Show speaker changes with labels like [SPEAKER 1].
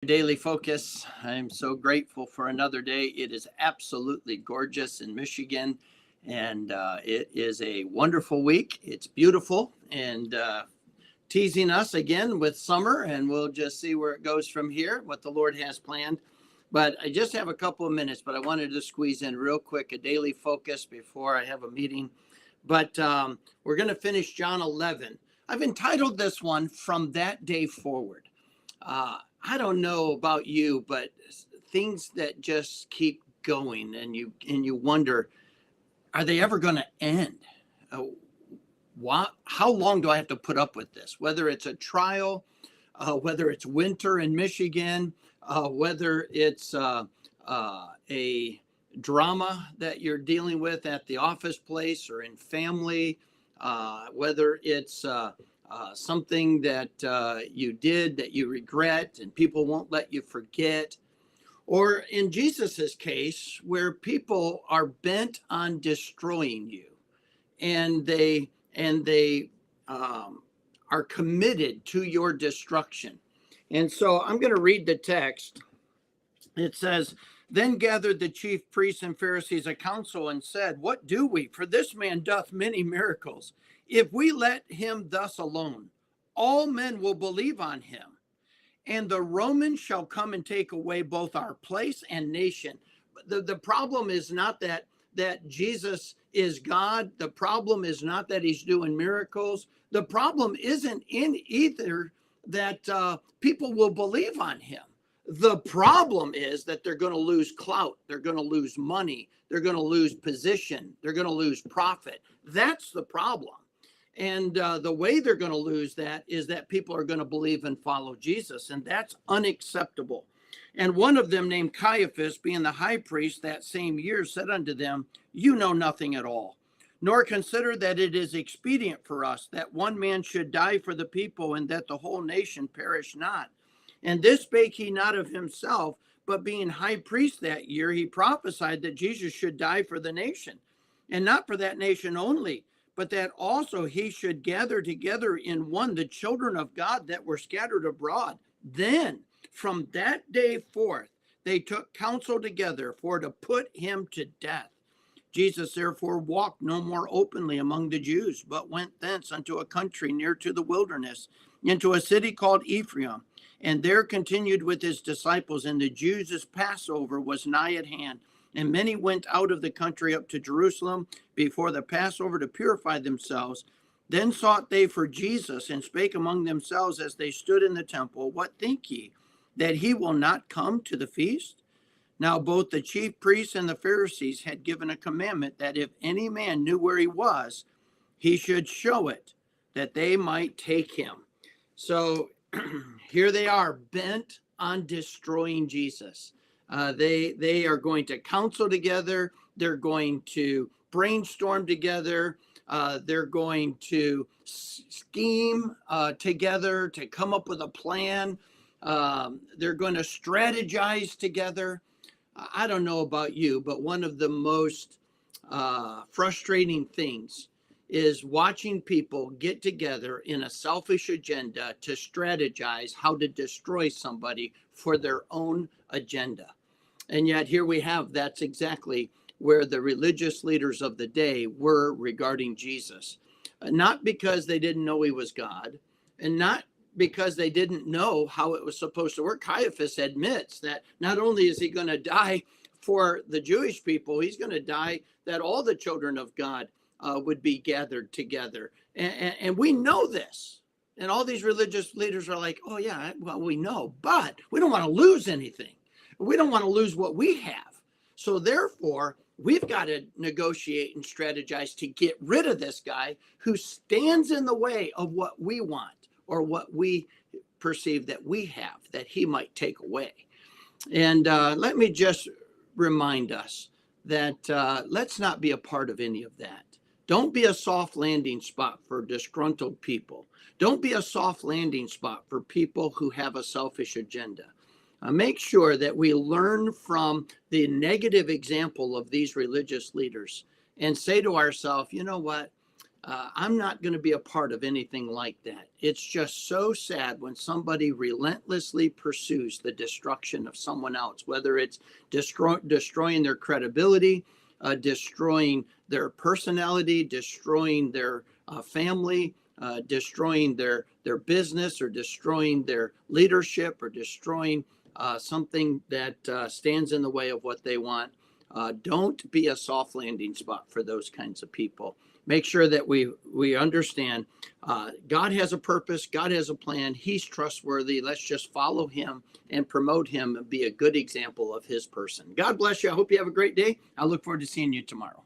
[SPEAKER 1] Daily Focus. I'm so grateful for another day. It is absolutely gorgeous in Michigan, and it is a wonderful week. It's beautiful and teasing us again with summer, and we'll just see where it goes from here, what the Lord has planned. But I just have a couple of minutes, but I wanted to squeeze in real quick a daily focus before I have a meeting. But we're going to finish John 11. I've entitled this one From That Day Forward. I don't know about you, but things that just keep going, and you wonder, are they ever going to end? How long do I have to put up with this? Whether it's a trial, whether it's winter in Michigan, whether it's a drama that you're dealing with at the office place or in family, whether it's something that you did that you regret and people won't let you forget, or in Jesus's case, where people are bent on destroying you, and they are committed to your destruction. And so I'm going to read the text. It says, "Then gathered the chief priests and Pharisees a council and said, What do we? For this man doth many miracles. If we let him thus alone, all men will believe on him. And the Romans shall come and take away both our place and nation." The problem is not that Jesus is God. The problem is not that he's doing miracles. The problem isn't in either that people will believe on him. The problem is that they're going to lose clout. They're going to lose money. They're going to lose position. They're going to lose profit. That's the problem. And the way they're going to lose that is that people are going to believe and follow Jesus. And that's unacceptable. And one of them, named Caiaphas, being the high priest that same year, said unto them, You know nothing at all, nor consider that it is expedient for us that one man should die for the people, and that the whole nation perish not. And this spake he not of himself, but being high priest that year, he prophesied that Jesus should die for the nation, and not for that nation only, but that also he should gather together in one the children of God that were scattered abroad. Then from that day forth they took counsel together for to put him to death. Jesus therefore walked no more openly among the Jews, but went thence unto a country near to the wilderness, into a city called Ephraim, and there continued with his disciples. And the Jews' Passover was nigh at hand. And many went out of the country up to Jerusalem before the Passover to purify themselves. Then sought they for Jesus, and spake among themselves as they stood in the temple, What think ye, that he will not come to the feast? Now both the chief priests and the Pharisees had given a commandment that if any man knew where he was, he should show it, that they might take him. So here they are, bent on destroying Jesus. They are going to counsel together. They're going to brainstorm together. They're going to scheme together to come up with a plan. They're going to strategize together. I don't know about you, but one of the most frustrating things is watching people get together in a selfish agenda to strategize how to destroy somebody for their own agenda. And yet here we have, that's exactly where the religious leaders of the day were regarding Jesus. Not because they didn't know he was God, and not because they didn't know how it was supposed to work. Caiaphas admits that not only is he going to die for the Jewish people, he's going to die that all the children of God would be gathered together. And we know this. And all these religious leaders are like, oh yeah, well, we know, but we don't want to lose anything. We don't want to lose what we have. So therefore, we've got to negotiate and strategize to get rid of this guy who stands in the way of what we want or what we perceive that we have, that he might take away. And let me just remind us that let's not be a part of any of that. Don't be a soft landing spot for disgruntled people. Don't be a soft landing spot for people who have a selfish agenda. Make sure that we learn from the negative example of these religious leaders and say to ourselves, you know what? I'm not going to be a part of anything like that. It's just so sad when somebody relentlessly pursues the destruction of someone else, whether it's destroying their credibility, destroying their personality, destroying their family, destroying their business, or destroying their leadership, or destroying something that stands in the way of what they want. Don't be a soft landing spot for those kinds of people. Make sure that we understand God has a purpose, God has a plan, he's trustworthy. Let's just follow him and promote him and be a good example of his person. God bless you. I hope you have a great day. I look forward to seeing you tomorrow.